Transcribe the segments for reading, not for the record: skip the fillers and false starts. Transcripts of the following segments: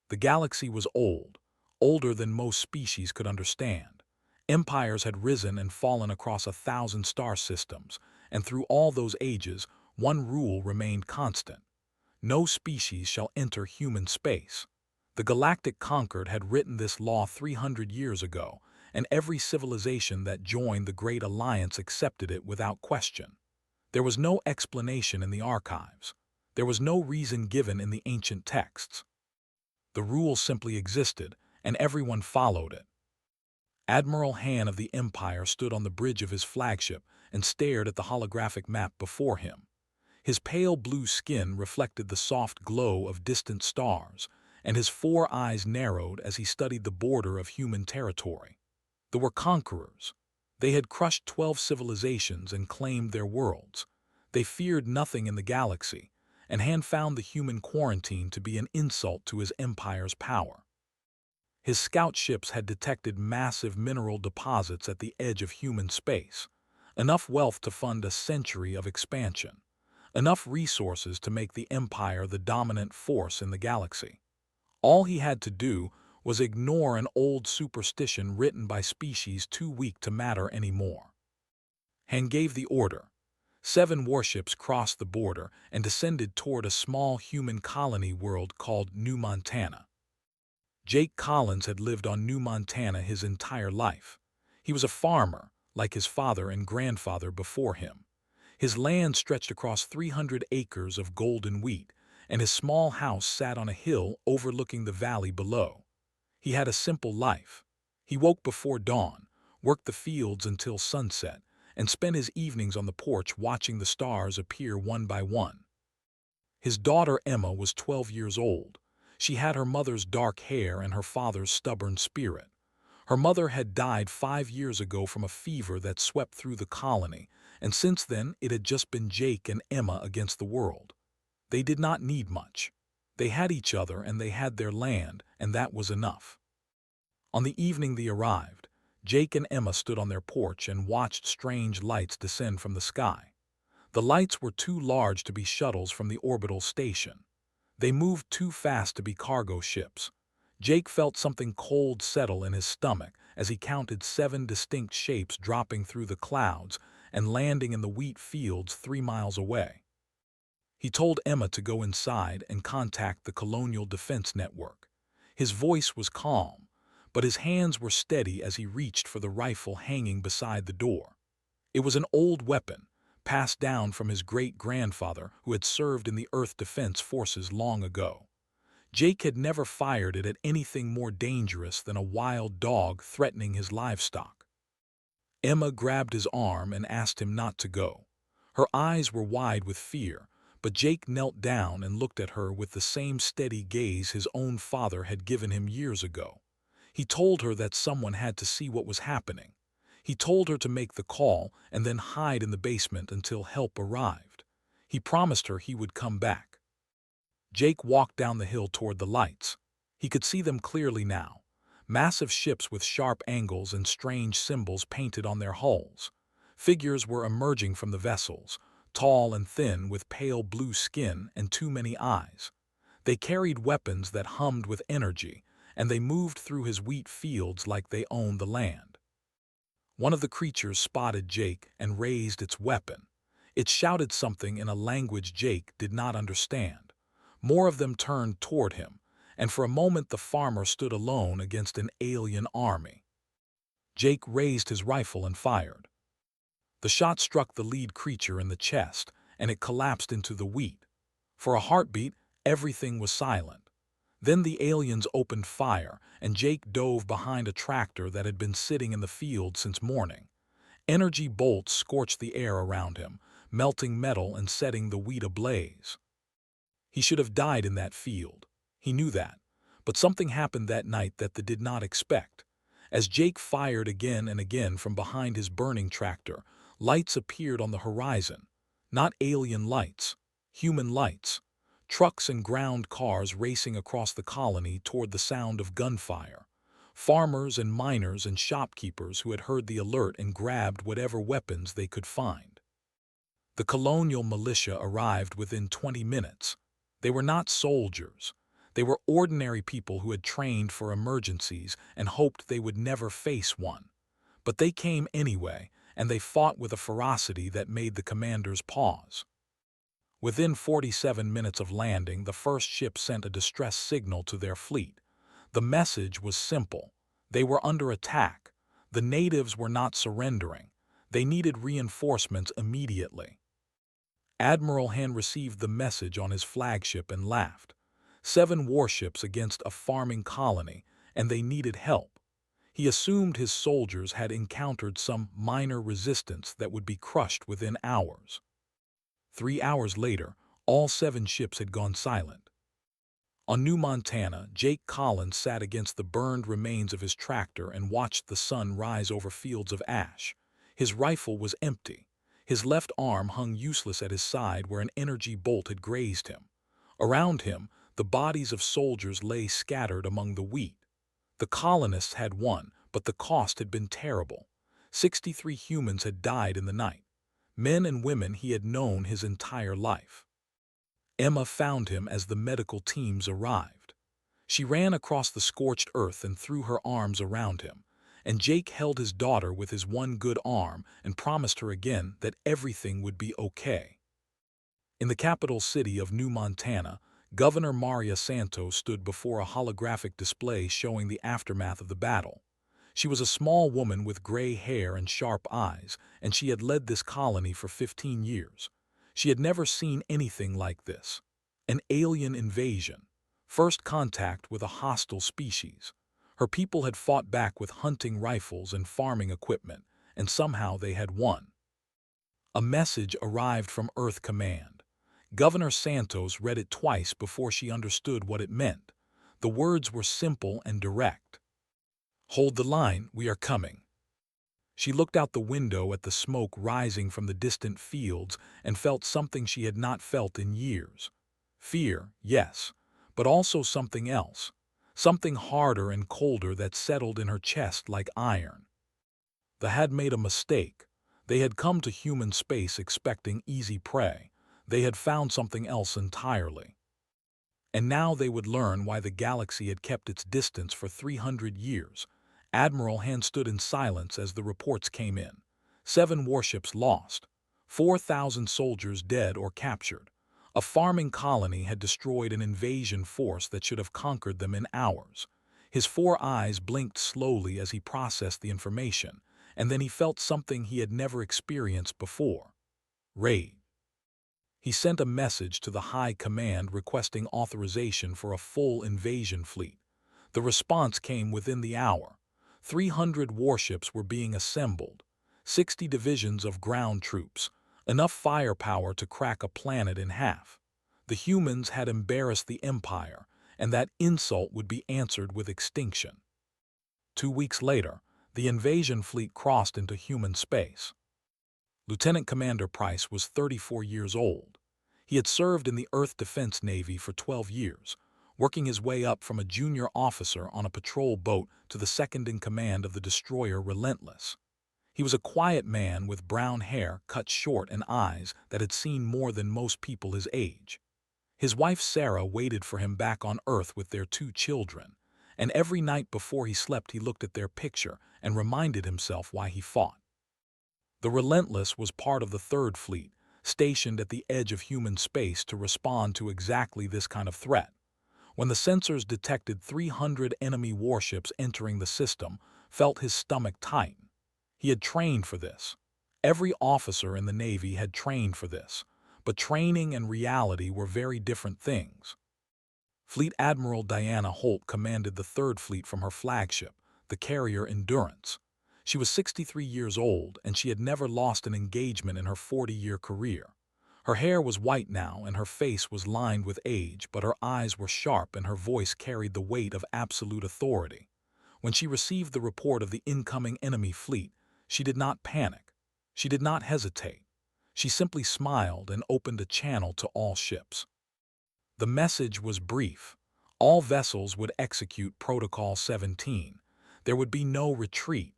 The galaxy was old, older than most species could understand. Empires had risen and fallen across 1,000 star systems, and through all those ages, one rule remained constant. No species shall enter human space. The Galactic Concord had written this law 300 years ago, and every civilization that joined the Great Alliance accepted it without question. There was no explanation in the archives. There was no reason given in the ancient texts. The rule simply existed, and everyone followed it. Admiral Han of the Empire stood on the bridge of his flagship and stared at the holographic map before him. His pale blue skin reflected the soft glow of distant stars, and his 4 eyes narrowed as he studied the border of human territory. There were conquerors. They had crushed 12 civilizations and claimed their worlds. They feared nothing in the galaxy, and Han found the human quarantine to be an insult to his empire's power. His scout ships had detected massive mineral deposits at the edge of human space, enough wealth to fund a century of expansion, enough resources to make the Empire the dominant force in the galaxy. All he had to do was ignore an old superstition written by species too weak to matter anymore. Han gave the order. 7 warships crossed the border and descended toward a small human colony world called New Montana. Jake Collins had lived on New Montana his entire life. He was a farmer, like his father and grandfather before him. His land stretched across 300 acres of golden wheat, and his small house sat on a hill overlooking the valley below. He had a simple life. He woke before dawn, worked the fields until sunset, and spent his evenings on the porch watching the stars appear one by one. His daughter Emma was 12 years old. She had her mother's dark hair and her father's stubborn spirit. Her mother had died 5 years ago from a fever that swept through the colony, and since then it had just been Jake and Emma against the world. They did not need much. They had each other and they had their land, and that was enough. On the evening they arrived, Jake and Emma stood on their porch and watched strange lights descend from the sky. The lights were too large to be shuttles from the orbital station. They moved too fast to be cargo ships. Jake felt something cold settle in his stomach as he counted 7 distinct shapes dropping through the clouds and landing in the wheat fields 3 miles away. He told Emma to go inside and contact the Colonial Defense Network. His voice was calm, but his hands were steady as he reached for the rifle hanging beside the door. It was an old weapon, passed down from his great-grandfather who had served in the Earth Defense Forces long ago. Jake had never fired it at anything more dangerous than a wild dog threatening his livestock. Emma grabbed his arm and asked him not to go. Her eyes were wide with fear, but Jake knelt down and looked at her with the same steady gaze his own father had given him years ago. He told her that someone had to see what was happening. He told her to make the call and then hide in the basement until help arrived. He promised her he would come back. Jake walked down the hill toward the lights. He could see them clearly now. Massive ships with sharp angles and strange symbols painted on their hulls. Figures were emerging from the vessels, tall and thin with pale blue skin and too many eyes. They carried weapons that hummed with energy, and they moved through his wheat fields like they owned the land. One of the creatures spotted Jake and raised its weapon. It shouted something in a language Jake did not understand. More of them turned toward him, and for a moment the farmer stood alone against an alien army. Jake raised his rifle and fired. The shot struck the lead creature in the chest, and it collapsed into the wheat. For a heartbeat, everything was silent. Then the aliens opened fire, and Jake dove behind a tractor that had been sitting in the field since morning. Energy bolts scorched the air around him, melting metal and setting the wheat ablaze. He should have died in that field. He knew that. But something happened that night that they did not expect. As Jake fired again and again from behind his burning tractor, lights appeared on the horizon. Not alien lights, human lights. Trucks and ground cars racing across the colony toward the sound of gunfire. Farmers and miners and shopkeepers who had heard the alert and grabbed whatever weapons they could find. The colonial militia arrived within 20 minutes. They were not soldiers. They were ordinary people who had trained for emergencies and hoped they would never face one. But they came anyway, and they fought with a ferocity that made the commanders pause. Within 47 minutes of landing, the first ship sent a distress signal to their fleet. The message was simple. They were under attack. The natives were not surrendering. They needed reinforcements immediately. Admiral Han received the message on his flagship and laughed. 7 warships against a farming colony, and they needed help. He assumed his soldiers had encountered some minor resistance that would be crushed within hours. 3 hours later, all 7 ships had gone silent. On New Montana, Jake Collins sat against the burned remains of his tractor and watched the sun rise over fields of ash. His rifle was empty. His left arm hung useless at his side where an energy bolt had grazed him. Around him, the bodies of soldiers lay scattered among the wheat. The colonists had won, but the cost had been terrible. 63 humans had died in the night. Men and women he had known his entire life. Emma found him as the medical teams arrived. She ran across the scorched earth and threw her arms around him, and Jake held his daughter with his one good arm and promised her again that everything would be okay. In the capital city of New Montana, Governor Maria Santos stood before a holographic display showing the aftermath of the battle. She was a small woman with gray hair and sharp eyes, and she had led this colony for 15 years. She had never seen anything like this. An alien invasion. First contact with a hostile species. Her people had fought back with hunting rifles and farming equipment, and somehow they had won. A message arrived from Earth Command. Governor Santos read it twice before she understood what it meant. The words were simple and direct. "Hold the line, we are coming." She looked out the window at the smoke rising from the distant fields and felt something she had not felt in years. Fear, yes, but also something else. Something harder and colder that settled in her chest like iron. They had made a mistake. They had come to human space expecting easy prey. They had found something else entirely. And now they would learn why the galaxy had kept its distance for 300 years. Admiral Han stood in silence as the reports came in. 7 warships lost. 4,000 soldiers dead or captured. A farming colony had destroyed an invasion force that should have conquered them in hours. His 4 eyes blinked slowly as he processed the information, and then he felt something he had never experienced before. Rage. He sent a message to the High Command requesting authorization for a full invasion fleet. The response came within the hour. 300 warships were being assembled, 60 divisions of ground troops, enough firepower to crack a planet in half. The humans had embarrassed the Empire, and that insult would be answered with extinction. 2 weeks later, the invasion fleet crossed into human space. Lieutenant Commander Price was 34 years old. He had served in the Earth Defense Navy for 12 years, working his way up from a junior officer on a patrol boat to the second-in-command of the destroyer Relentless. He was a quiet man with brown hair cut short and eyes that had seen more than most people his age. His wife Sarah waited for him back on Earth with their 2 children, and every night before he slept he looked at their picture and reminded himself why he fought. The Relentless was part of the 3rd Fleet, stationed at the edge of human space to respond to exactly this kind of threat. When the sensors detected 300 enemy warships entering the system, felt his stomach tighten. He had trained for this. Every officer in the Navy had trained for this, but training and reality were very different things. Fleet Admiral Diana Holt commanded the 3rd Fleet from her flagship, the carrier Endurance. She was 63 years old, and she had never lost an engagement in her 40-year career. Her hair was white now, and her face was lined with age, but her eyes were sharp and her voice carried the weight of absolute authority. When she received the report of the incoming enemy fleet, she did not panic. She did not hesitate. She simply smiled and opened a channel to all ships. The message was brief. All vessels would execute Protocol 17. There would be no retreat.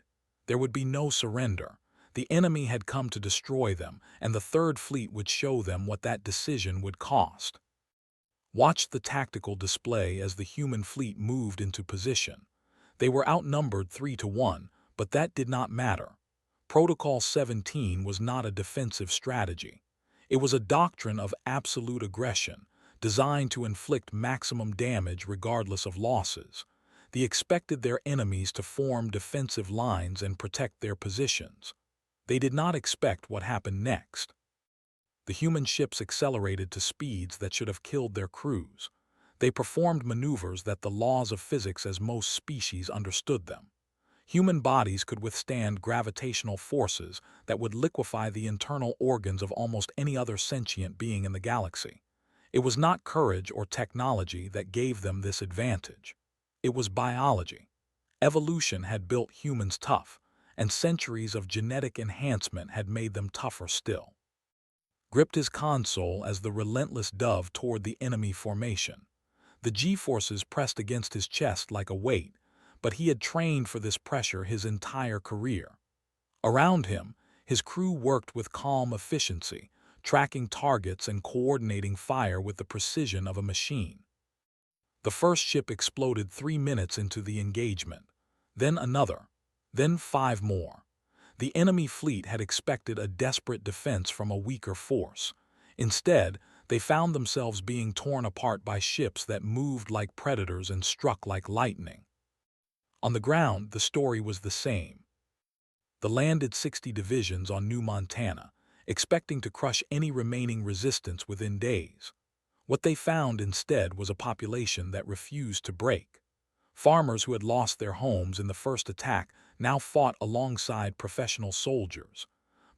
There would be no surrender. The enemy had come to destroy them, and the 3rd Fleet would show them what that decision would cost. watched the tactical display as the human fleet moved into position. They were outnumbered 3-1, but that did not matter. Protocol 17 was not a defensive strategy. It was a doctrine of absolute aggression, designed to inflict maximum damage regardless of losses. They expected their enemies to form defensive lines and protect their positions. They did not expect what happened next. The human ships accelerated to speeds that should have killed their crews. They performed maneuvers that the laws of physics as most species understood them. Human bodies could withstand gravitational forces that would liquefy the internal organs of almost any other sentient being in the galaxy. It was not courage or technology that gave them this advantage. It was biology. Evolution had built humans tough, and centuries of genetic enhancement had made them tougher still. Gripped his console as the relentless dove toward the enemy formation. The G-forces pressed against his chest like a weight, but he had trained for this pressure his entire career. Around him, his crew worked with calm efficiency, tracking targets and coordinating fire with the precision of a machine. The first ship exploded 3 minutes into the engagement, then another, then 5 more. The enemy fleet had expected a desperate defense from a weaker force. Instead, they found themselves being torn apart by ships that moved like predators and struck like lightning. On the ground, the story was the same. The landed 60 divisions on New Montana, expecting to crush any remaining resistance within days. What they found instead was a population that refused to break. Farmers who had lost their homes in the first attack now fought alongside professional soldiers.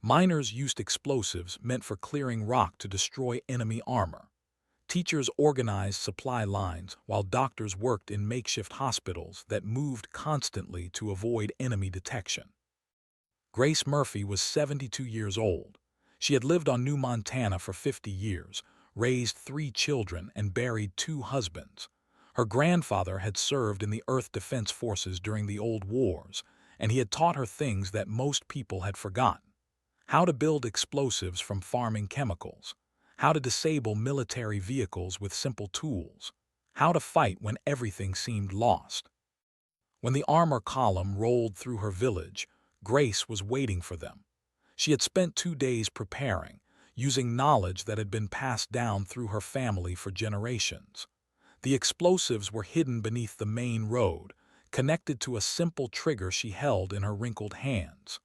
Miners used explosives meant for clearing rock to destroy enemy armor. Teachers organized supply lines while doctors worked in makeshift hospitals that moved constantly to avoid enemy detection. Grace Murphy was 72 years old. She had lived on New Montana for 50 years, raised 3 children, and buried 2 husbands. Her grandfather had served in the Earth Defense Forces during the old wars, and he had taught her things that most people had forgotten. How to build explosives from farming chemicals. How to disable military vehicles with simple tools. How to fight when everything seemed lost. When the armor column rolled through her village, Grace was waiting for them. She had spent 2 days preparing, using knowledge that had been passed down through her family for generations. The explosives were hidden beneath the main road, connected to a simple trigger she held in her wrinkled hands.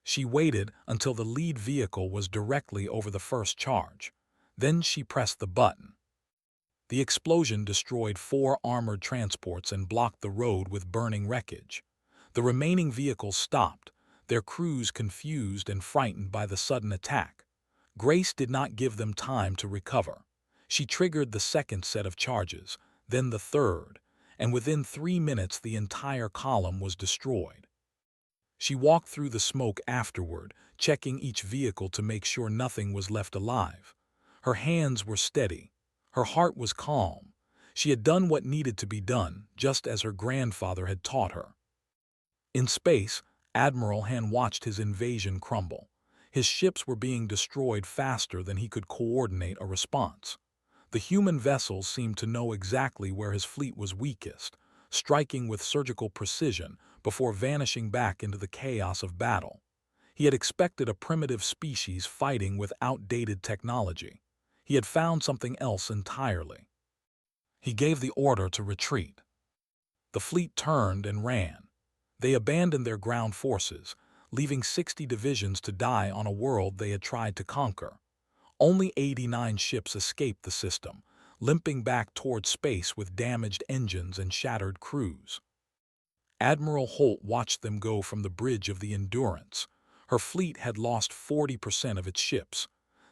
She waited until the lead vehicle was directly over the first charge. Then she pressed the button. The explosion destroyed 4 armored transports and blocked the road with burning wreckage. The remaining vehicles stopped, their crews confused and frightened by the sudden attack. Grace did not give them time to recover. She triggered the second set of charges, then the third, and within 3 minutes the entire column was destroyed. She walked through the smoke afterward, checking each vehicle to make sure nothing was left alive. Her hands were steady. Her heart was calm. She had done what needed to be done, just as her grandfather had taught her. In space, Admiral Han watched his invasion crumble. His ships were being destroyed faster than he could coordinate a response. The human vessels seemed to know exactly where his fleet was weakest, striking with surgical precision before vanishing back into the chaos of battle. He had expected a primitive species fighting with outdated technology. He had found something else entirely. He gave the order to retreat. The fleet turned and ran. They abandoned their ground forces, leaving 60 divisions to die on a world they had tried to conquer. Only 89 ships escaped the system, limping back toward space with damaged engines and shattered crews. Admiral Holt watched them go from the bridge of the Endurance. Her fleet had lost 40% of its ships.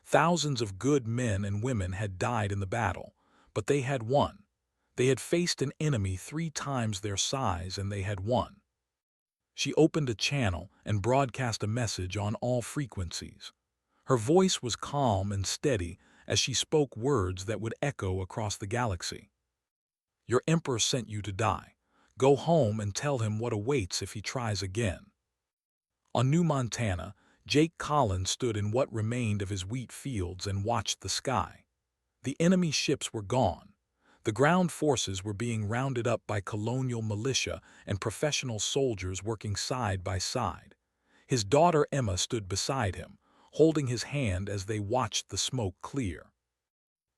Thousands of good men and women had died in the battle, but they had won. They had faced an enemy 3 times their size, and they had won. She opened a channel and broadcast a message on all frequencies. Her voice was calm and steady as she spoke words that would echo across the galaxy. Your emperor sent you to die. Go home and tell him what awaits if he tries again. On New Montana, Jake Collins stood in what remained of his wheat fields and watched the sky. The enemy ships were gone. The ground forces were being rounded up by colonial militia and professional soldiers working side by side. His daughter Emma stood beside him, holding his hand as they watched the smoke clear.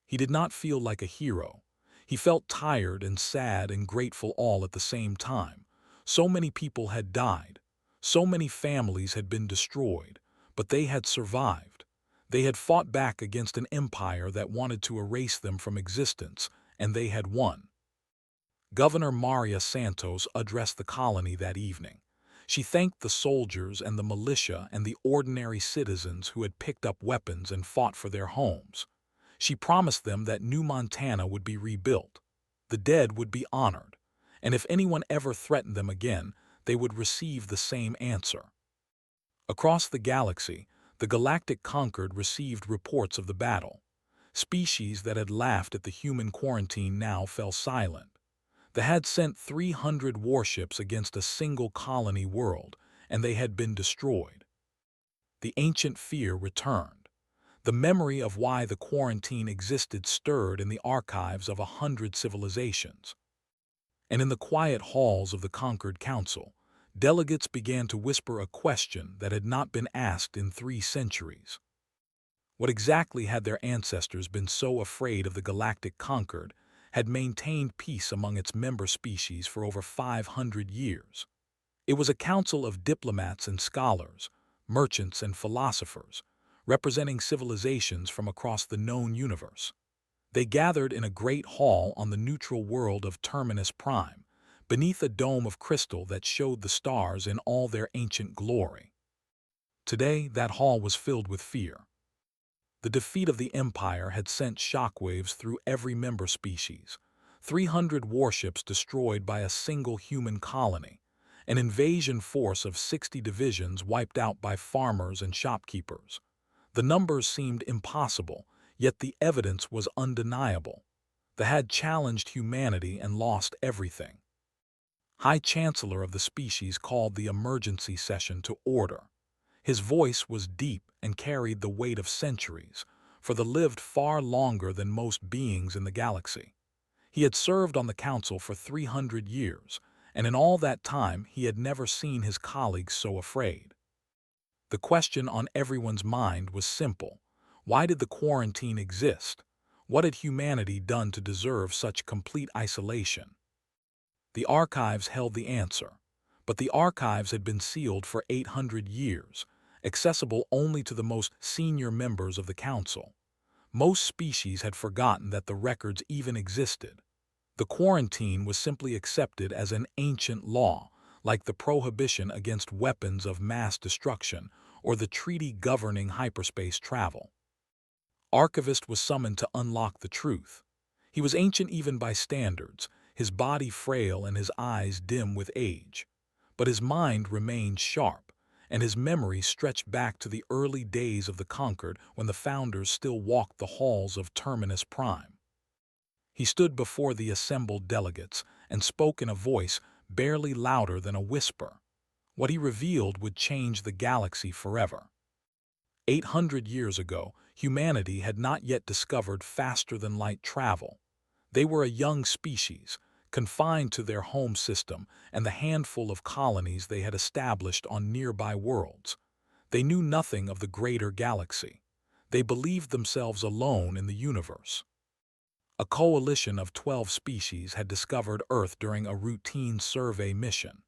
He did not feel like a hero. He felt tired and sad and grateful all at the same time. So many people had died. So many families had been destroyed, but they had survived. They had fought back against an empire that wanted to erase them from existence, and they had won. Governor Maria Santos addressed the colony that evening. She thanked the soldiers and the militia and the ordinary citizens who had picked up weapons and fought for their homes. She promised them that New Montana would be rebuilt. The dead would be honored, and if anyone ever threatened them again, they would receive the same answer. Across the galaxy, the Galactic Concord received reports of the battle. Species that had laughed at the human quarantine now fell silent. They had sent 300 warships against a single colony world, and they had been destroyed. The ancient fear returned. The memory of why the quarantine existed stirred in the archives of 100 civilizations. And in the quiet halls of the Concord Council, delegates began to whisper a question that had not been asked in 3 centuries. What exactly had their ancestors been so afraid of the Galactic Concord had maintained peace among its member species for over 500 years? It was a council of diplomats and scholars, merchants and philosophers, representing civilizations from across the known universe. They gathered in a great hall on the neutral world of Terminus Prime, beneath a dome of crystal that showed the stars in all their ancient glory. Today, that hall was filled with fear. The defeat of the Empire had sent shockwaves through every member species. 300 warships destroyed by a single human colony. An invasion force of 60 divisions wiped out by farmers and shopkeepers. The numbers seemed impossible, yet the evidence was undeniable. They had challenged humanity and lost everything. High Chancellor of the species called the emergency session to order. His voice was deep and carried the weight of centuries, for they lived far longer than most beings in the galaxy. He had served on the council for 300 years, and in all that time he had never seen his colleagues so afraid. The question on everyone's mind was simple. Why did the quarantine exist? What had humanity done to deserve such complete isolation? The archives held the answer, but the archives had been sealed for 800 years, accessible only to the most senior members of the council. Most species had forgotten that the records even existed. The quarantine was simply accepted as an ancient law, like the prohibition against weapons of mass destruction or the treaty governing hyperspace travel. Archivist was summoned to unlock the truth. He was ancient even by standards, his body frail and his eyes dim with age. But his mind remained sharp, and his memory stretched back to the early days of the Concord when the founders still walked the halls of Terminus Prime. He stood before the assembled delegates and spoke in a voice barely louder than a whisper. What he revealed would change the galaxy forever. 800 years ago, humanity had not yet discovered faster-than-light travel. They were a young species, confined to their home system and the handful of colonies they had established on nearby worlds. They knew nothing of the greater galaxy. They believed themselves alone in the universe. A coalition of 12 species had discovered Earth during a routine survey mission.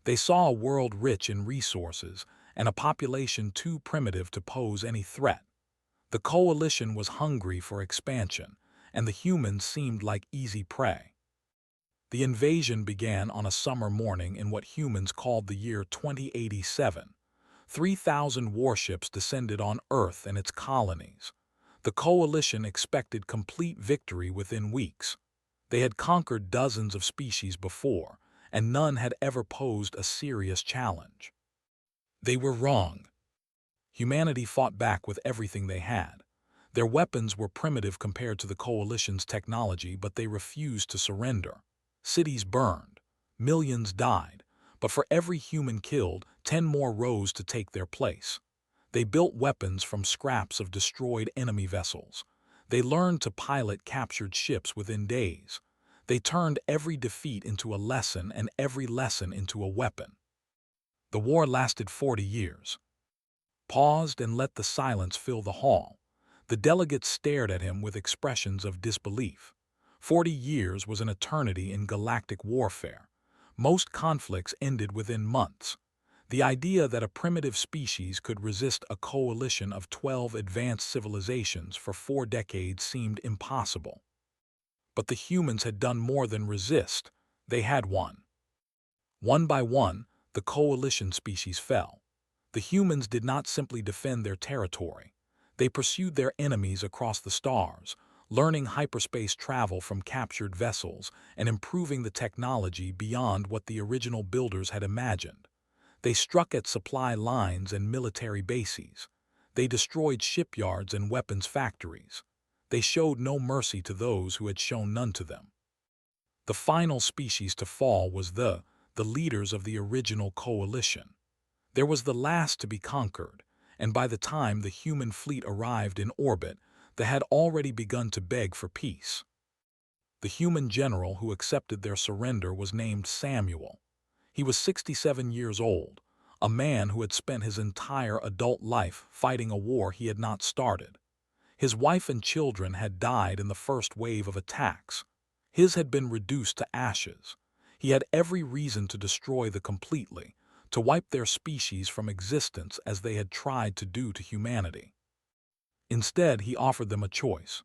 They saw a world rich in resources and a population too primitive to pose any threat. The coalition was hungry for expansion, and the humans seemed like easy prey. The invasion began on a summer morning in what humans called the year 2087. 3,000 warships descended on Earth and its colonies. The coalition expected complete victory within weeks. They had conquered dozens of species before, and none had ever posed a serious challenge. They were wrong. Humanity fought back with everything they had. Their weapons were primitive compared to the coalition's technology, but they refused to surrender. Cities burned. Millions died. But for every human killed, 10 more rose to take their place. They built weapons from scraps of destroyed enemy vessels. They learned to pilot captured ships within days. They turned every defeat into a lesson and every lesson into a weapon. The war lasted 40 years. Paused and let the silence fill the hall. The delegates stared at him with expressions of disbelief. 40 years was an eternity in galactic warfare. Most conflicts ended within months. The idea that a primitive species could resist a coalition of 12 advanced civilizations for 4 decades seemed impossible. But the humans had done more than resist. They had won. One by one, the coalition species fell. The humans did not simply defend their territory. They pursued their enemies across the stars, learning hyperspace travel from captured vessels and improving the technology beyond what the original builders had imagined. They struck at supply lines and military bases. They destroyed shipyards and weapons factories. They showed no mercy to those who had shown none to them. The final species to fall was the leaders of the original coalition. There was the last to be conquered, and by the time the human fleet arrived in orbit, they had already begun to beg for peace. The human general who accepted their surrender was named Samuel. He was 67 years old, a man who had spent his entire adult life fighting a war he had not started. His wife and children had died in the first wave of attacks. His had been reduced to ashes. He had every reason to destroy them completely, to wipe their species from existence as they had tried to do to humanity. Instead, he offered them a choice.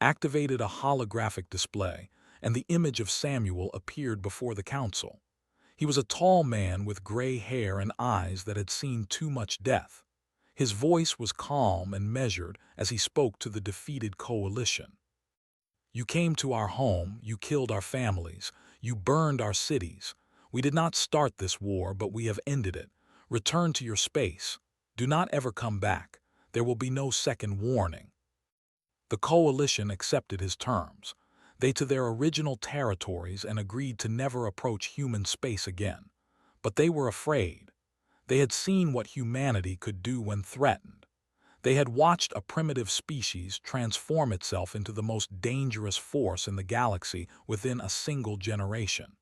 Activated a holographic display, and the image of Samuel appeared before the council. He was a tall man with gray hair and eyes that had seen too much death. His voice was calm and measured as he spoke to the defeated coalition. "You came to our home, you killed our families, you burned our cities. We did not start this war, but we have ended it. Return to your space. Do not ever come back. There will be no second warning." The coalition accepted his terms. They to their original territories and agreed to never approach human space again. But they were afraid. They had seen what humanity could do when threatened. They had watched a primitive species transform itself into the most dangerous force in the galaxy within a single generation.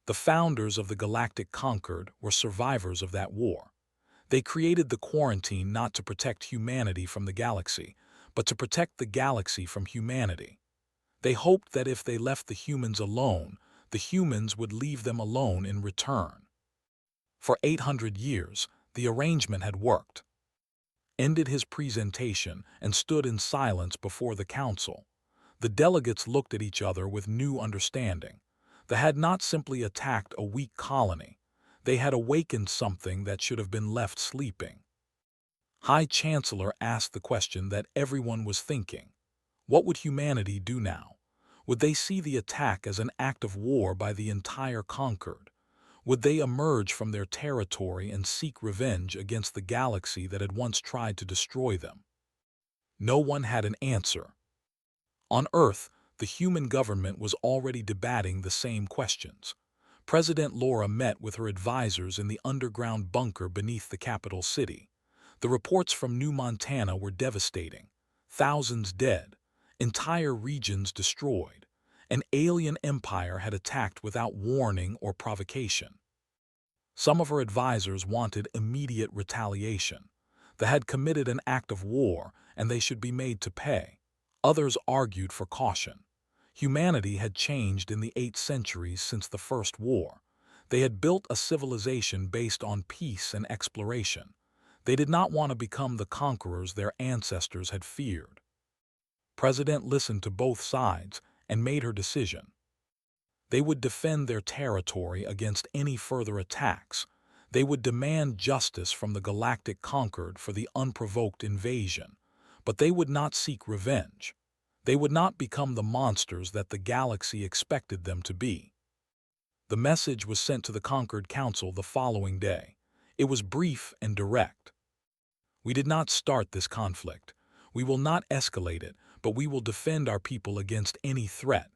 The founders of the Galactic Concord were survivors of that war. They created the quarantine not to protect humanity from the galaxy, but to protect the galaxy from humanity. They hoped that if they left the humans alone, the humans would leave them alone in return. For 800 years, the arrangement had worked. Ended his presentation and stood in silence before the council. The delegates looked at each other with new understanding. They had not simply attacked a weak colony. They had awakened something that should have been left sleeping. High Chancellor asked the question that everyone was thinking. What would humanity do now? Would they see the attack as an act of war by the entire Concord? Would they emerge from their territory and seek revenge against the galaxy that had once tried to destroy them? No one had an answer. On Earth, the human government was already debating the same questions. President Laura met with her advisors in the underground bunker beneath the capital city. The reports from New Montana were devastating. Thousands dead, entire regions destroyed. An alien empire had attacked without warning or provocation. Some of her advisors wanted immediate retaliation. They had committed an act of war, and they should be made to pay. Others argued for caution. Humanity had changed in the 8 centuries since the First War. They had built a civilization based on peace and exploration. They did not want to become the conquerors their ancestors had feared. President listened to both sides and made her decision. They would defend their territory against any further attacks. They would demand justice from the Galactic Concord for the unprovoked invasion. But they would not seek revenge. They would not become the monsters that the galaxy expected them to be. The message was sent to the Concord Council the following day. It was brief and direct. "We did not start this conflict. We will not escalate it, but we will defend our people against any threat.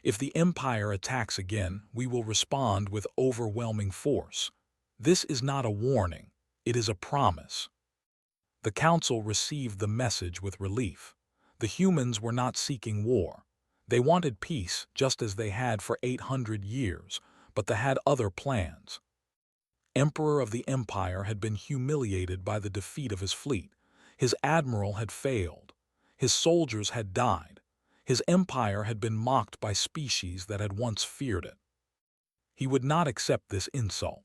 If the Empire attacks again, we will respond with overwhelming force. This is not a warning. It is a promise." The Council received the message with relief. The humans were not seeking war. They wanted peace just as they had for 800 years, but they had other plans. Emperor of the Empire had been humiliated by the defeat of his fleet. His admiral had failed. His soldiers had died. His empire had been mocked by species that had once feared it. He would not accept this insult.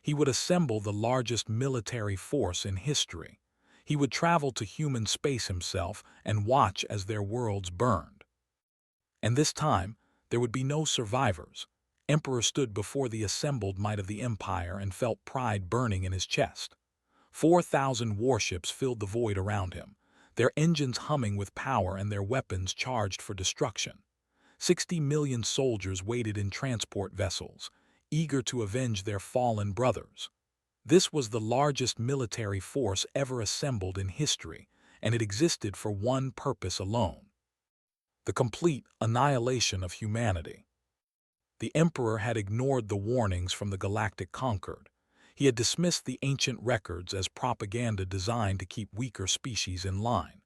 He would assemble the largest military force in history. He would travel to human space himself and watch as their worlds burned. And this time, there would be no survivors. Emperor stood before the assembled might of the Empire and felt pride burning in his chest. 4,000 warships filled the void around him, their engines humming with power and their weapons charged for destruction. 60 million soldiers waited in transport vessels, eager to avenge their fallen brothers. This was the largest military force ever assembled in history, and it existed for one purpose alone: the complete annihilation of humanity. The Emperor had ignored the warnings from the Galactic Concord. He had dismissed the ancient records as propaganda designed to keep weaker species in line.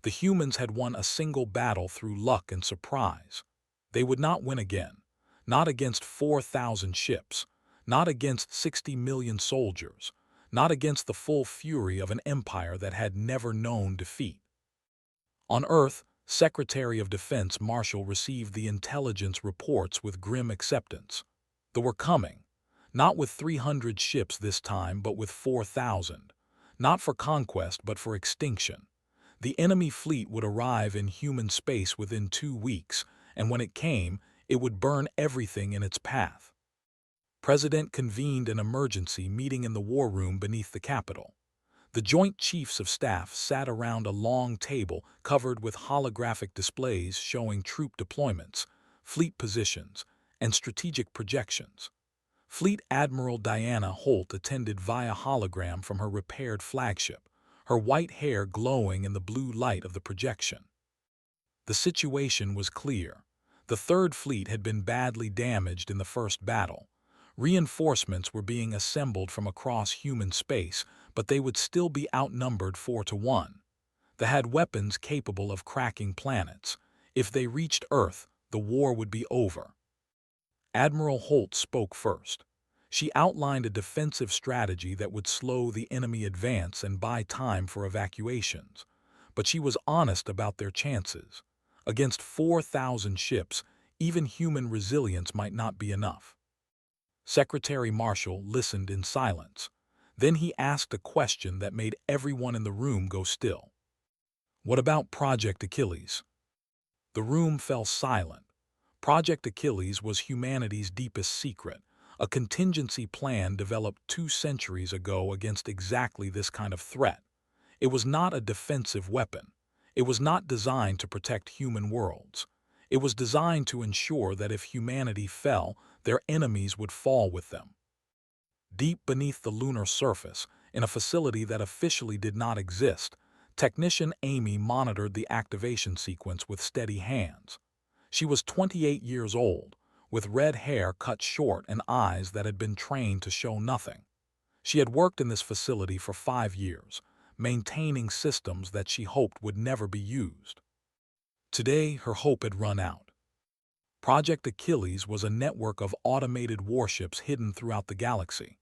The humans had won a single battle through luck and surprise. They would not win again. Not against 4,000 ships. Not against 60 million soldiers. Not against the full fury of an empire that had never known defeat. On Earth, Secretary of Defense Marshall received the intelligence reports with grim acceptance. They were coming. Not with 300 ships this time, but with 4,000. Not for conquest, but for extinction. The enemy fleet would arrive in human space within 2 weeks, and when it came, it would burn everything in its path. President convened an emergency meeting in the war room beneath the Capitol. The Joint Chiefs of Staff sat around a long table covered with holographic displays showing troop deployments, fleet positions, and strategic projections. Fleet Admiral Diana Holt attended via hologram from her repaired flagship, her white hair glowing in the blue light of the projection. The situation was clear. The Third Fleet had been badly damaged in the first battle. Reinforcements were being assembled from across human space, but they would still be outnumbered 4-1. They had weapons capable of cracking planets. If they reached Earth, the war would be over. Admiral Holt spoke first. She outlined a defensive strategy that would slow the enemy advance and buy time for evacuations. But she was honest about their chances. Against 4,000 ships, even human resilience might not be enough. Secretary Marshall listened in silence. Then he asked a question that made everyone in the room go still. What about Project Achilles? The room fell silent. Project Achilles was humanity's deepest secret, a contingency plan developed 2 centuries ago against exactly this kind of threat. It was not a defensive weapon. It was not designed to protect human worlds. It was designed to ensure that if humanity fell, their enemies would fall with them. Deep beneath the lunar surface, in a facility that officially did not exist, technician Amy monitored the activation sequence with steady hands. She was 28 years old, with red hair cut short and eyes that had been trained to show nothing. She had worked in this facility for 5 years, maintaining systems that she hoped would never be used. Today, her hope had run out. Project Achilles was a network of automated warships hidden throughout the galaxy.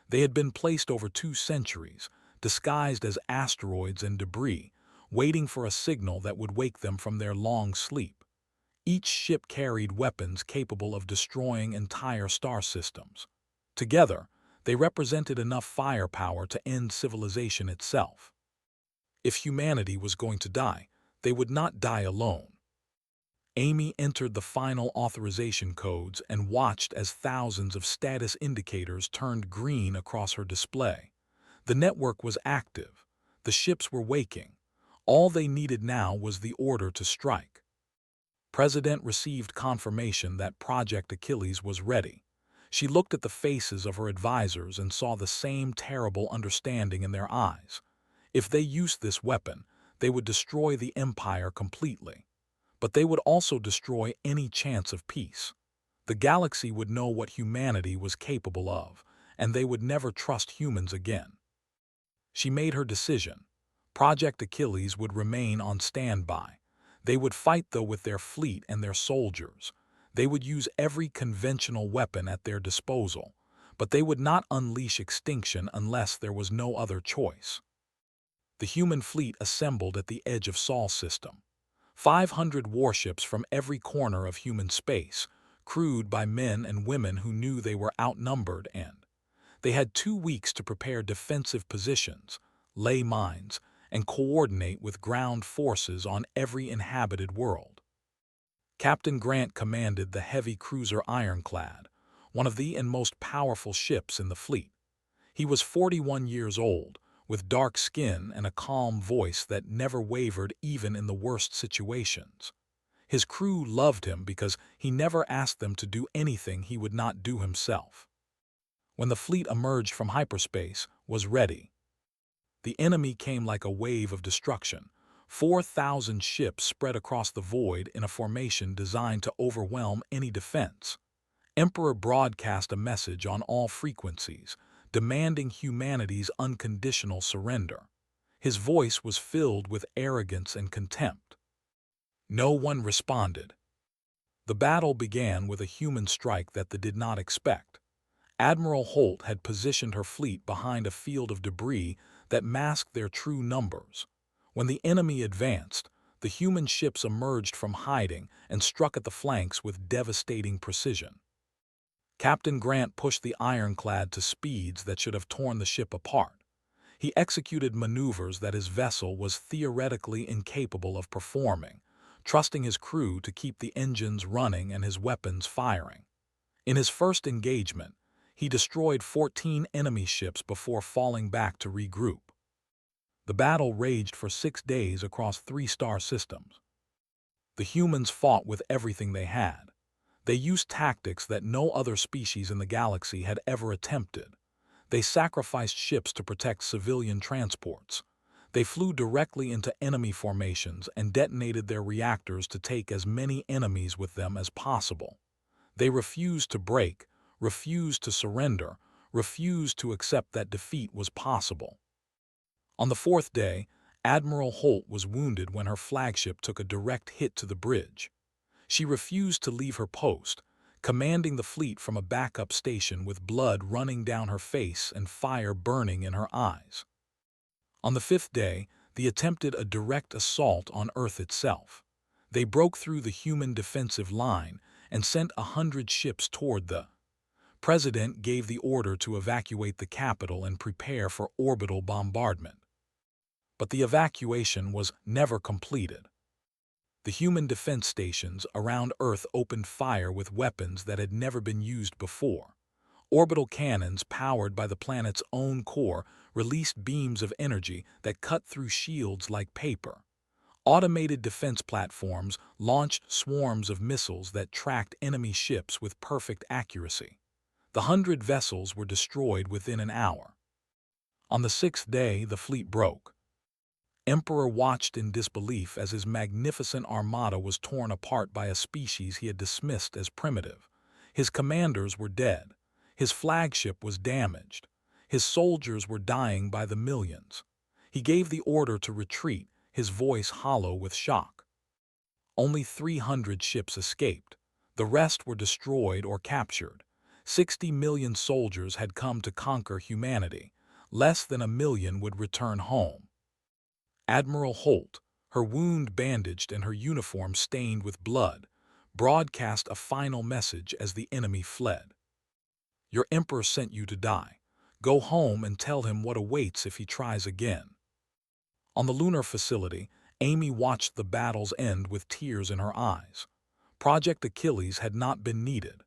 They had been placed over 2 centuries, disguised as asteroids and debris, waiting for a signal that would wake them from their long sleep. Each ship carried weapons capable of destroying entire star systems. Together, they represented enough firepower to end civilization itself. If humanity was going to die, they would not die alone. Amy entered the final authorization codes and watched as thousands of status indicators turned green across her display. The network was active. The ships were waking. All they needed now was the order to strike. President received confirmation that Project Achilles was ready. She looked at the faces of her advisors and saw the same terrible understanding in their eyes. If they used this weapon, they would destroy the Empire completely. But they would also destroy any chance of peace. The galaxy would know what humanity was capable of, and they would never trust humans again. She made her decision. Project Achilles would remain on standby. They would fight, though, with their fleet and their soldiers. They would use every conventional weapon at their disposal, but they would not unleash extinction unless there was no other choice. The human fleet assembled at the edge of Sol system. 500 warships from every corner of human space, crewed by men and women who knew they were outnumbered, and they had 2 weeks to prepare defensive positions, lay mines, and coordinate with ground forces on every inhabited world. Captain Grant commanded the heavy cruiser Ironclad, one of the most powerful ships in the fleet. He was 41 years old, with dark skin and a calm voice that never wavered even in the worst situations. His crew loved him because he never asked them to do anything he would not do himself. When the fleet emerged from hyperspace, was ready. The enemy came like a wave of destruction. 4,000 ships spread across the void in a formation designed to overwhelm any defense. Emperor broadcast a message on all frequencies, demanding humanity's unconditional surrender. His voice was filled with arrogance and contempt. No one responded. The battle began with a human strike that they did not expect. Admiral Holt had positioned her fleet behind a field of debris that masked their true numbers. When the enemy advanced, the human ships emerged from hiding and struck at the flanks with devastating precision. Captain Grant pushed the Ironclad to speeds that should have torn the ship apart. He executed maneuvers that his vessel was theoretically incapable of performing, trusting his crew to keep the engines running and his weapons firing. In his first engagement, he destroyed 14 enemy ships before falling back to regroup. The battle raged for 6 days across 3 star systems. The humans fought with everything they had. They used tactics that no other species in the galaxy had ever attempted. They sacrificed ships to protect civilian transports. They flew directly into enemy formations and detonated their reactors to take as many enemies with them as possible. They refused to break, refused to surrender, refused to accept that defeat was possible. On the 4th day, Admiral Holt was wounded when her flagship took a direct hit to the bridge. She refused to leave her post, commanding the fleet from a backup station with blood running down her face and fire burning in her eyes. On the 5th day, they attempted a direct assault on Earth itself. They broke through the human defensive line and sent 100 ships toward the President gave the order to evacuate the capital and prepare for orbital bombardment. But the evacuation was never completed. The human defense stations around Earth opened fire with weapons that had never been used before. Orbital cannons powered by the planet's own core released beams of energy that cut through shields like paper. Automated defense platforms launched swarms of missiles that tracked enemy ships with perfect accuracy. The 100 vessels were destroyed within an hour. On the 6th day, the fleet broke. Emperor watched in disbelief as his magnificent armada was torn apart by a species he had dismissed as primitive. His commanders were dead. His flagship was damaged. His soldiers were dying by the millions. He gave the order to retreat, his voice hollow with shock. Only 300 ships escaped. The rest were destroyed or captured. 60 million soldiers had come to conquer humanity. Less than 1 million would return home. Admiral Holt, her wound bandaged and her uniform stained with blood, broadcast a final message as the enemy fled. Your emperor sent you to die. Go home and tell him what awaits if he tries again. On the lunar facility, Amy watched the battle's end with tears in her eyes. Project Achilles had not been needed.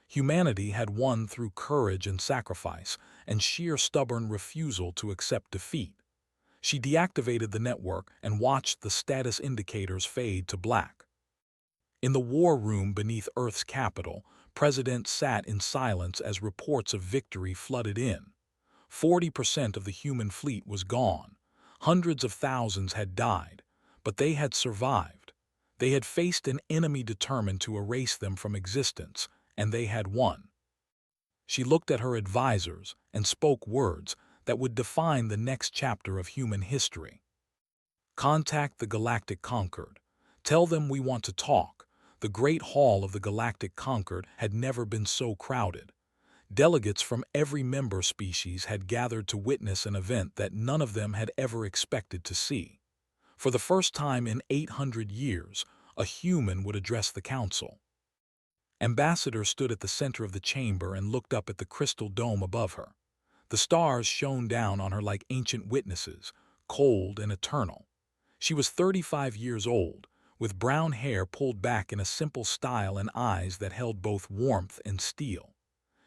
Humanity had won through courage and sacrifice and sheer stubborn refusal to accept defeat. She deactivated the network and watched the status indicators fade to black. In the war room beneath Earth's capital, President sat in silence as reports of victory flooded in. 40% of the human fleet was gone. Hundreds of thousands had died, but they had survived. They had faced an enemy determined to erase them from existence, and they had won. She looked at her advisors and spoke words that would define the next chapter of human history. Contact the Galactic Concord. Tell them we want to talk. The Great Hall of the Galactic Concord had never been so crowded. Delegates from every member species had gathered to witness an event that none of them had ever expected to see. For the first time in 800 years, a human would address the council. Ambassador stood at the center of the chamber and looked up at the crystal dome above her. The stars shone down on her like ancient witnesses, cold and eternal. She was 35 years old, with brown hair pulled back in a simple style and eyes that held both warmth and steel.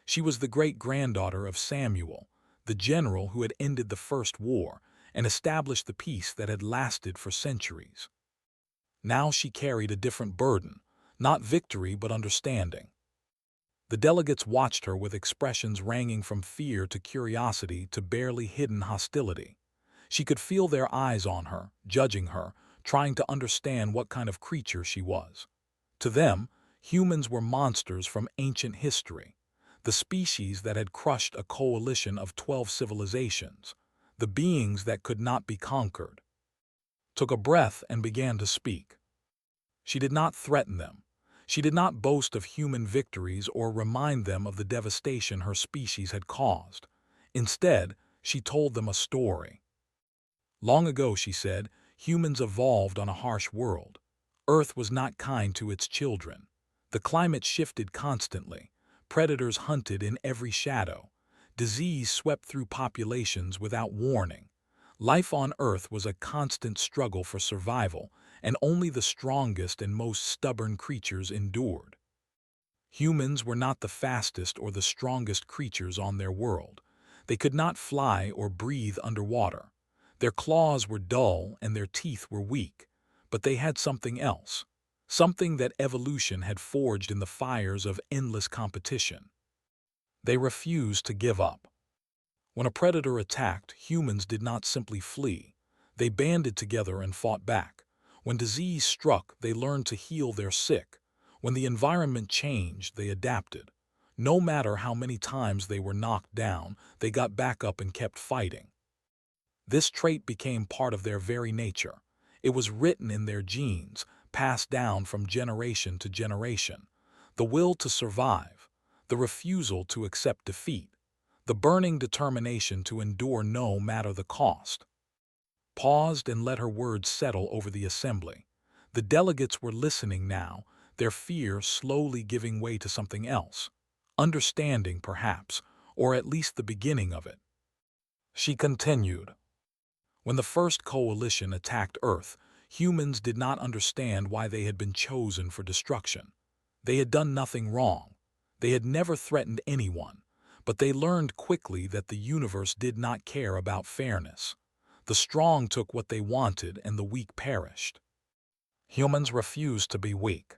She was the great-granddaughter of Samuel, the general who had ended the First War and established the peace that had lasted for centuries. Now she carried a different burden, not victory but understanding. The delegates watched her with expressions ranging from fear to curiosity to barely hidden hostility. She could feel their eyes on her, judging her, trying to understand what kind of creature she was. To them, humans were monsters from ancient history, the species that had crushed a coalition of 12 civilizations, the beings that could not be conquered. Took a breath and began to speak. She did not threaten them. She did not boast of human victories or remind them of the devastation her species had caused. Instead, she told them a story. Long ago, she said, humans evolved on a harsh world. Earth was not kind to its children. The climate shifted constantly. Predators hunted in every shadow. Disease swept through populations without warning. Life on Earth was a constant struggle for survival, and only the strongest and most stubborn creatures endured. Humans were not the fastest or the strongest creatures on their world. They could not fly or breathe underwater. Their claws were dull and their teeth were weak, but they had something else, something that evolution had forged in the fires of endless competition. They refused to give up. When a predator attacked, humans did not simply flee. They banded together and fought back. When disease struck, they learned to heal their sick. When the environment changed, they adapted. No matter how many times they were knocked down, they got back up and kept fighting. This trait became part of their very nature. It was written in their genes, passed down from generation to generation. The will to survive, the refusal to accept defeat, the burning determination to endure no matter the cost. Paused and let her words settle over the assembly. The delegates were listening now, their fear slowly giving way to something else. Understanding, perhaps, or at least the beginning of it. She continued. When the first coalition attacked Earth, humans did not understand why they had been chosen for destruction. They had done nothing wrong. They had never threatened anyone. But they learned quickly that the universe did not care about fairness. The strong took what they wanted and the weak perished. Humans refused to be weak.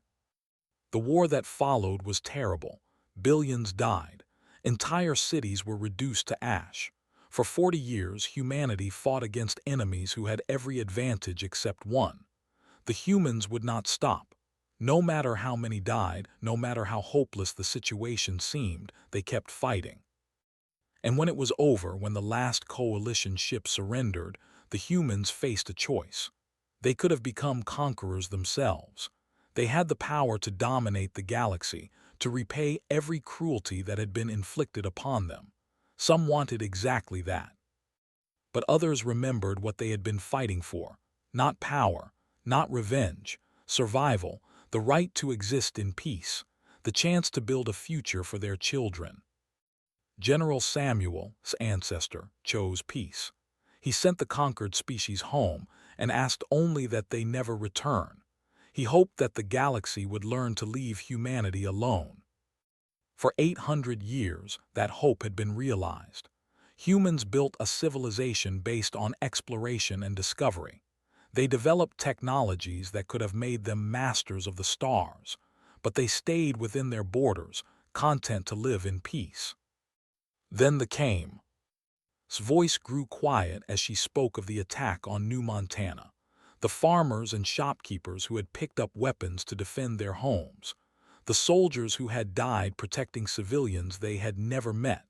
The war that followed was terrible. Billions died. Entire cities were reduced to ash. For 40 years, humanity fought against enemies who had every advantage except one. The humans would not stop. No matter how many died, no matter how hopeless the situation seemed, they kept fighting. And when it was over, when the last coalition ship surrendered, the humans faced a choice. They could have become conquerors themselves. They had the power to dominate the galaxy, to repay every cruelty that had been inflicted upon them. Some wanted exactly that. But others remembered what they had been fighting for. Not power, not revenge, survival, the right to exist in peace, the chance to build a future for their children. General Samuel's ancestor chose peace. He sent the conquered species home and asked only that they never return. He hoped that the galaxy would learn to leave humanity alone. For 800 years, that hope had been realized. Humans built a civilization based on exploration and discovery. They developed technologies that could have made them masters of the stars, but they stayed within their borders, content to live in peace. Then the came. Voice grew quiet as she spoke of the attack on New Montana, the farmers and shopkeepers who had picked up weapons to defend their homes, the soldiers who had died protecting civilians they had never met,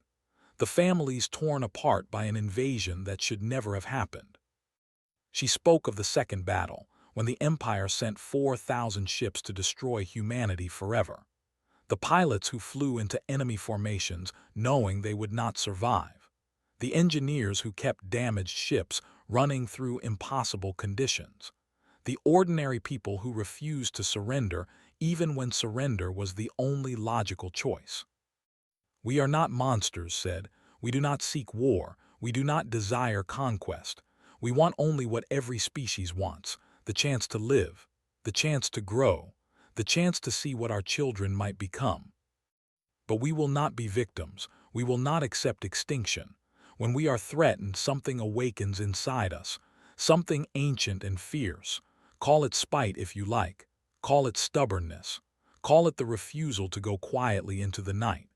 the families torn apart by an invasion that should never have happened. She spoke of the second battle, when the Empire sent 4,000 ships to destroy humanity forever. The pilots who flew into enemy formations knowing they would not survive. The engineers who kept damaged ships running through impossible conditions. The ordinary people who refused to surrender even when surrender was the only logical choice. "We are not monsters," said. "We do not seek war. We do not desire conquest. We want only what every species wants, the chance to live, the chance to grow, the chance to see what our children might become. But we will not be victims. We will not accept extinction. When we are threatened, something awakens inside us, something ancient and fierce. Call it spite if you like. Call it stubbornness. Call it the refusal to go quietly into the night.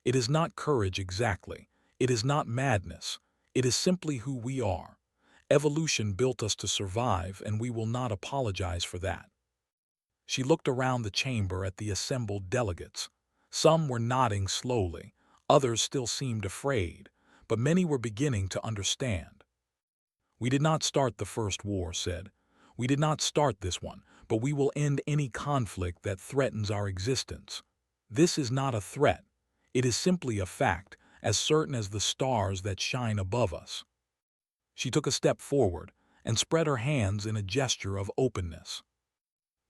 It is not courage exactly. It is not madness. It is simply who we are. Evolution built us to survive, and we will not apologize for that." She looked around the chamber at the assembled delegates. Some were nodding slowly, others still seemed afraid, but many were beginning to understand. "We did not start the first war," said. "We did not start this one, but we will end any conflict that threatens our existence. This is not a threat. It is simply a fact, as certain as the stars that shine above us." She took a step forward and spread her hands in a gesture of openness.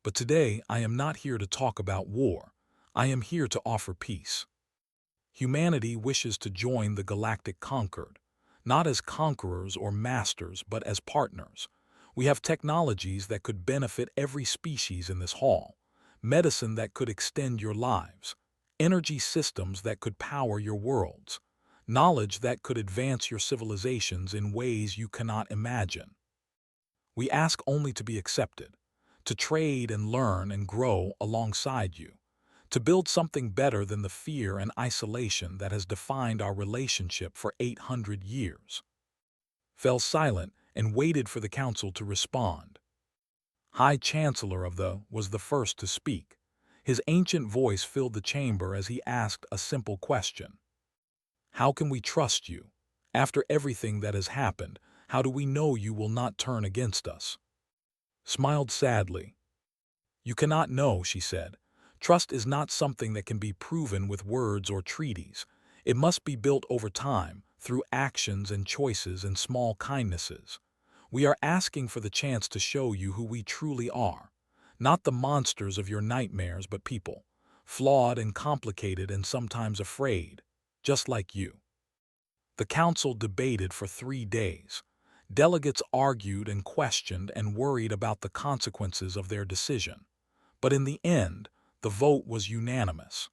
"But today I am not here to talk about war. I am here to offer peace. Humanity wishes to join the galactic conquered, not as conquerors or masters, but as partners. We have technologies that could benefit every species in this hall, medicine that could extend your lives, energy systems that could power your worlds, knowledge that could advance your civilizations in ways you cannot imagine. We ask only to be accepted, to trade and learn and grow alongside you, to build something better than the fear and isolation that has defined our relationship for 800 years." Fell silent and waited for the council to respond. High Chancellor of the was the first to speak. His ancient voice filled the chamber as he asked a simple question. "How can we trust you? After everything that has happened, how do we know you will not turn against us?" Smiled sadly. "You cannot know," she said. "Trust is not something that can be proven with words or treaties. It must be built over time, through actions and choices and small kindnesses. We are asking for the chance to show you who we truly are. Not the monsters of your nightmares, but people, flawed and complicated and sometimes afraid, just like you." The council debated for 3 days. Delegates argued and questioned and worried about the consequences of their decision. But in the end, the vote was unanimous.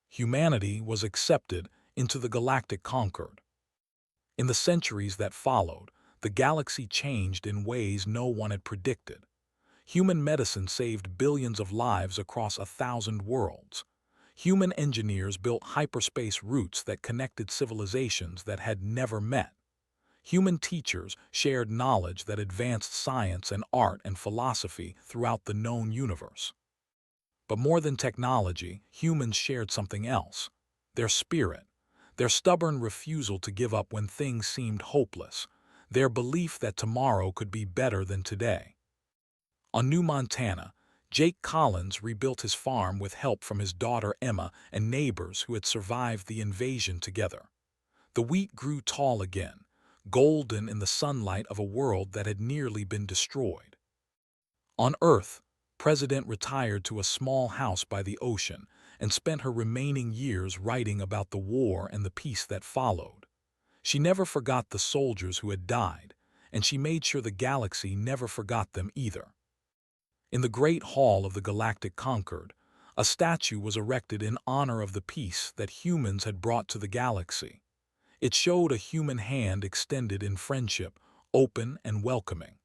Humanity was accepted into the galactic concord. In the centuries that followed, the galaxy changed in ways no one had predicted. Human medicine saved billions of lives across 1,000 worlds. Human engineers built hyperspace routes that connected civilizations that had never met. Human teachers shared knowledge that advanced science and art and philosophy throughout the known universe. But more than technology, humans shared something else: their spirit, their stubborn refusal to give up when things seemed hopeless, their belief that tomorrow could be better than today. On New Montana, Jake Collins rebuilt his farm with help from his daughter Emma and neighbors who had survived the invasion together. The wheat grew tall again, golden in the sunlight of a world that had nearly been destroyed. On Earth, President retired to a small house by the ocean and spent her remaining years writing about the war and the peace that followed. She never forgot the soldiers who had died, and she made sure the galaxy never forgot them either. In the Great Hall of the Galactic Concord, a statue was erected in honor of the peace that humans had brought to the galaxy. It showed a human hand extended in friendship, open and welcoming.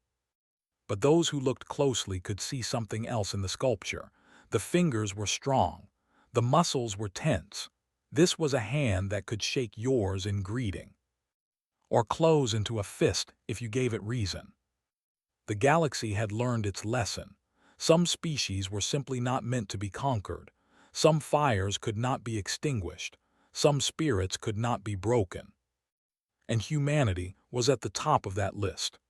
But those who looked closely could see something else in the sculpture. The fingers were strong. The muscles were tense. This was a hand that could shake yours in greeting, or close into a fist if you gave it reason. The galaxy had learned its lesson. Some species were simply not meant to be conquered. Some fires could not be extinguished. Some spirits could not be broken. And humanity was at the top of that list.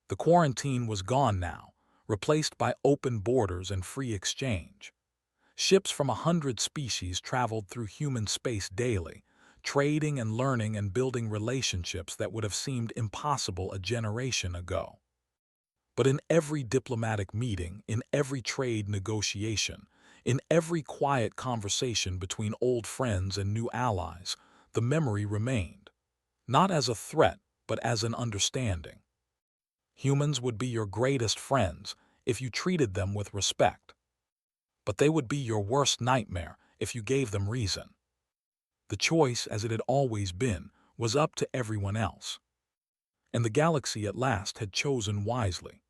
The quarantine was gone now, replaced by open borders and free exchange. Ships from 100 species traveled through human space daily, trading and learning and building relationships that would have seemed impossible a generation ago. But in every diplomatic meeting, in every trade negotiation, in every quiet conversation between old friends and new allies, the memory remained, not as a threat, but as an understanding. Humans would be your greatest friends if you treated them with respect, but they would be your worst nightmare if you gave them reason. The choice, as it had always been, was up to everyone else. And the galaxy at last had chosen wisely.